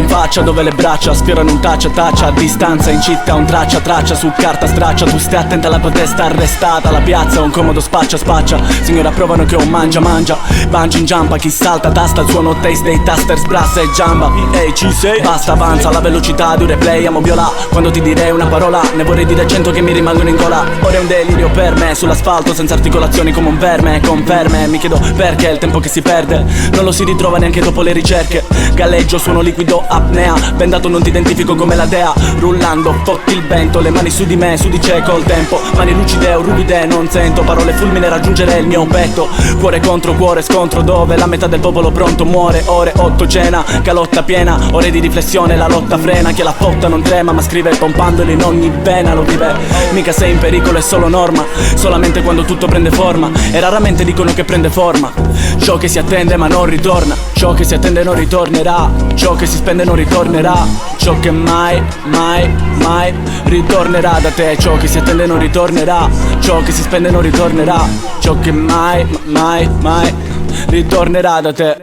faccia dove le braccia sfiorano un taccia a distanza, in città un traccia su carta straccia. Tu stai attenta alla tua testa arrestata, la piazza un comodo spaccia signora provano che un mangia Bungee in giampa, chi salta tasta il suono taste dei taster sbrassa e giamba. Ehi ci sei? Basta avanza la velocità di un replay, amo viola. Quando ti direi una parola ne vorrei dire 100 che mi rimangono in gola. Ora è un delirio per me, sull'asfalto senza articolazioni come un verme. Conferme, mi chiedo perché il tempo che si perde non lo si ritrova neanche dopo le ricerche. Galleggio, suono liquido, apnea, bendato non ti identifico come la dea. Rullando, fotti il vento, le mani su di me, su di c'è col tempo. Mani lucide o ruvide, non sento parole fulmine raggiungere il mio petto. Cuore contro cuore, scontro dove la metà del popolo pronto muore. Ore 8 cena, calotta piena, ore di riflessione, la lotta frena. Che la fotta non trema ma scrive pompandolo in ogni vena, lo vive. Mica sei in pericolo, è solo norma, solamente quando tutto prende forma. E raramente dicono che prende forma ciò che si attende ma non ritorna. Ciò che si attende non ritornerà, ciò che si spende non ritornerà, ciò che mai ritornerà da te. Ciò che si attende non ritornerà, ciò che si spende non ritornerà, ciò che mai ritornerà da te.